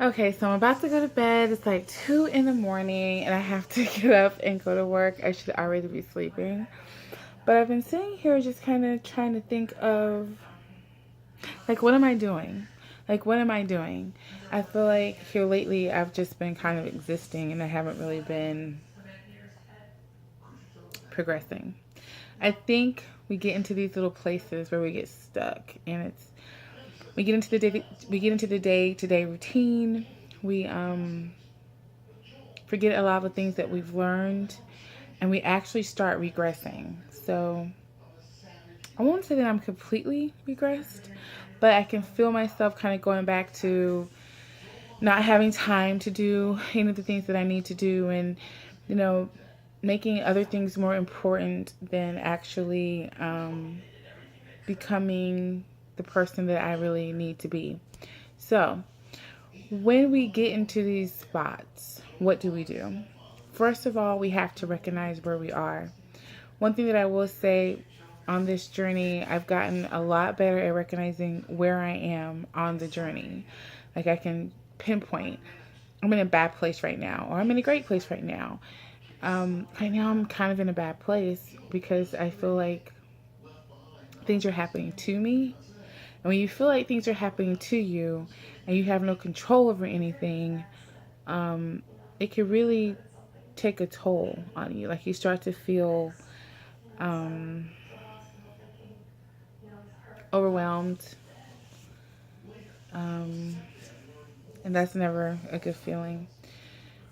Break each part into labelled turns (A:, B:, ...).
A: Okay, so I'm about to go to bed. It's like 2 in the morning and I have to get up and go to work. I should already be sleeping. But I've been sitting here just kind of trying to think of, like, what am I doing? Like, what am I doing? I feel like here lately I've just been kind of existing and I haven't really been progressing. I think we get into these little places where we get stuck and we get into the day to day routine. We forget a lot of the things that we've learned and we actually start regressing. So I won't say that I'm completely regressed, but I can feel myself kind of going back to not having time to do any of the things that I need to do, and you know, making other things more important than actually becoming the person that I really need to be. So when we get into these spots, what do we do? First of all, we have to recognize where we are. One thing that I will say, on this journey, I've gotten a lot better at recognizing where I am on the journey. Like, I can pinpoint, I'm in a bad place right now, or I'm in a great place right now. Right now, I'm kind of in a bad place because I feel like things are happening to me. And when you feel like things are happening to you and you have no control over anything, it can really take a toll on you. Like, you start to feel um, overwhelmed. Um, and that's never a good feeling.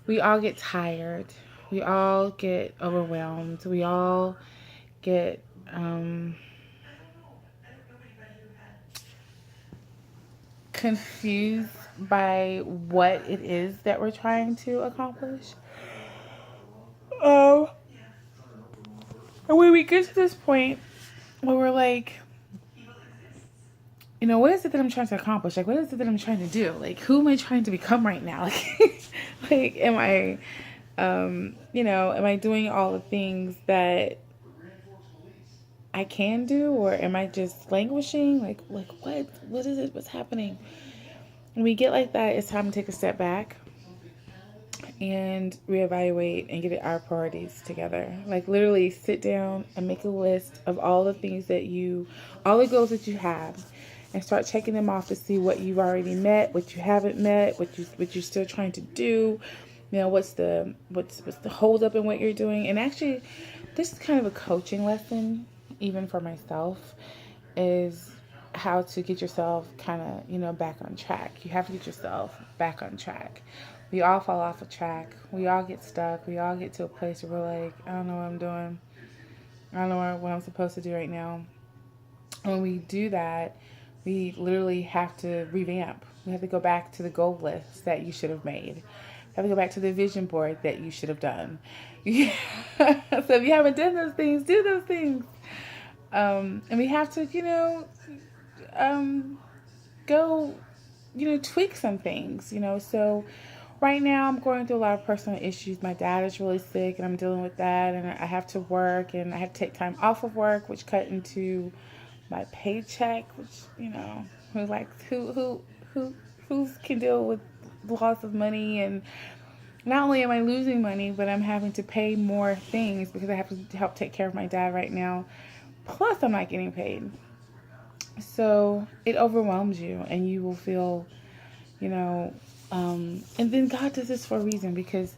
A: We all get tired. We all get overwhelmed. We all get confused by what it is that we're trying to accomplish. Um, and when we get to this point where we're like, what is it that I'm trying to accomplish? Like, what is it that I'm trying to do? Like, who am I trying to become right now? Like, am I, am I doing all the things that I can do, or am I just languishing? Like what is it? What's happening? When we get like that, it's time to take a step back and reevaluate and get our priorities together. Like, literally sit down and make a list of all the things all the goals that you have, and start checking them off to see what you've already met, what you haven't met, what you're still trying to do. What's the hold up in what you're doing. And actually, this is kind of a coaching lesson, even for myself, is how to get yourself kind of, back on track. You have to get yourself back on track. We all fall off a track. We all get stuck. We all get to a place where we're like, I don't know what I'm doing. I don't know what I'm supposed to do right now. When we do that, we literally have to revamp. We have to go back to the goal list that you should have made. We have to go back to the vision board that you should have done. So if you haven't done those things, do those things. And we have to, go, tweak some things, So right now I'm going through a lot of personal issues. My dad is really sick and I'm dealing with that, and I have to work and I have to take time off of work, which cut into my paycheck, which, who can deal with loss of money. And not only am I losing money, but I'm having to pay more things because I have to help take care of my dad right now. Plus, I'm not getting paid. So it overwhelms you, and you will feel, and then God does this for a reason, because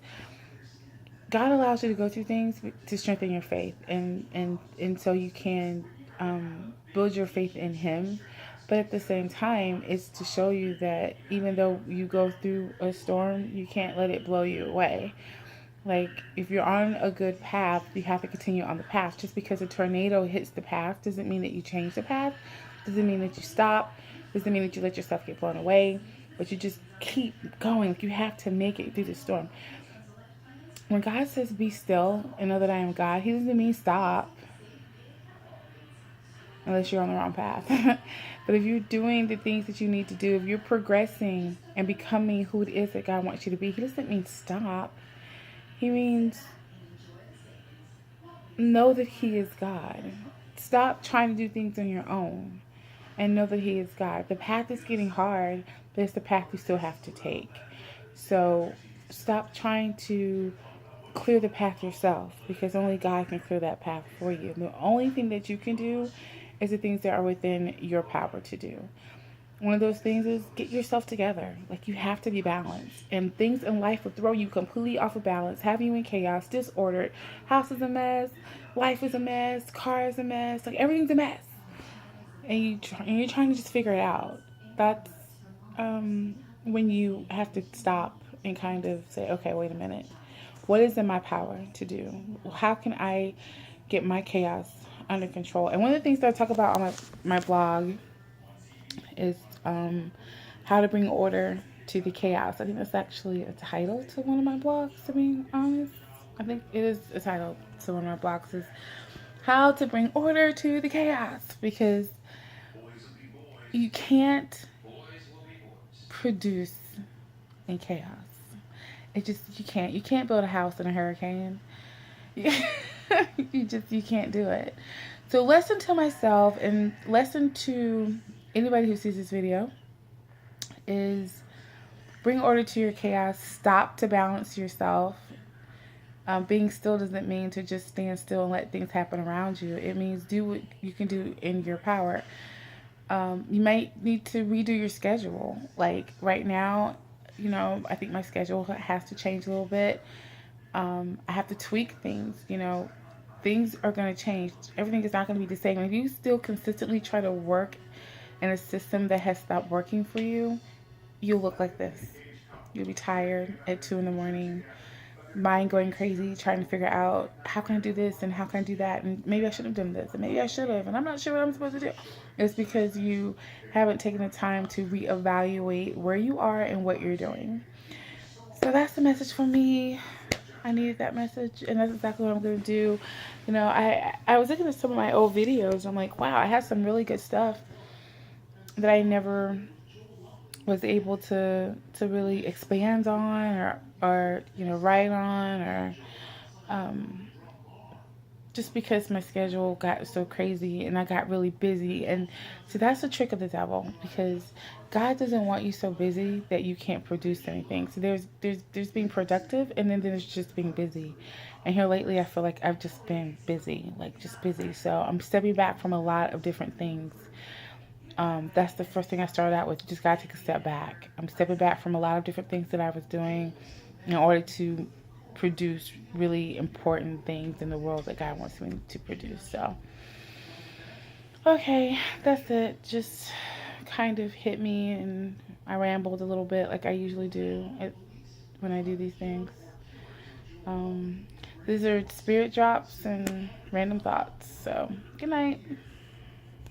A: God allows you to go through things to strengthen your faith, and so you can build your faith in Him. But at the same time, it's to show you that even though you go through a storm, you can't let it blow you away. Like, if you're on a good path, you have to continue on the path. Just because a tornado hits the path doesn't mean that you change the path. Doesn't mean that you stop. Doesn't mean that you let yourself get blown away. But you just keep going. Like, you have to make it through the storm. When God says be still and know that I am God, He doesn't mean stop. Unless you're on the wrong path. But if you're doing the things that you need to do, if you're progressing and becoming who it is that God wants you to be, He doesn't mean stop. He means know that He is God. Stop trying to do things on your own. and know that He is God. The path is getting hard, but it's the path you still have to take. So stop trying to clear the path yourself, because only God can clear that path for you. The only thing that you can do is the things that are within your power to do. One of those things is get yourself together. Like, you have to be balanced. And things in life will throw you completely off of balance, have you in chaos, disordered. House is a mess, life is a mess, car is a mess, like everything's a mess. And you're trying to just figure it out. That's when you have to stop and kind of say, okay, wait a minute. What is in my power to do? How can I get my chaos under control? And one of the things that I talk about on my blog is how to bring order to the chaos. I think that's actually a title to one of my blogs, to be honest. I think it is a title to one of my blogs, is how to bring order to the chaos, because you can't produce in chaos. You can't. You can't build a house in a hurricane. You can't do it. So lesson to myself and lesson to anybody who sees this video is bring order to your chaos. Stop to balance yourself. Being still doesn't mean to just stand still and let things happen around you. It means do what you can do in your power. You might need to redo your schedule. Like right now, I think my schedule has to change a little bit. I have to tweak things. Things are going to change. Everything is not going to be the same. If you still consistently try to work in a system that has stopped working for you, you'll look like this. You'll be tired at 2 in the morning, mind going crazy, trying to figure out how can I do this and how can I do that, and maybe I should have done this and maybe I should have, and I'm not sure what I'm supposed to do. It's because you haven't taken the time to reevaluate where you are and what you're doing. So that's the message for me. I needed that message, and that's exactly what I'm going to do. I was looking at some of my old videos. I'm like, wow, I have some really good stuff that I never was able to really expand on or write on, or just because my schedule got so crazy and I got really busy. And so that's the trick of the devil, because God doesn't want you so busy that you can't produce anything. So there's being productive, and then there's just being busy. And here lately, I feel like I've just been busy, like just busy. So I'm stepping back from a lot of different things. That's the first thing I started out with. You just gotta take a step back. I'm stepping back from a lot of different things that I was doing in order to produce really important things in the world that God wants me to produce. So, okay, that's it. Just kind of hit me, and I rambled a little bit like I usually do when I do these things. These are spirit drops and random thoughts. So, good night.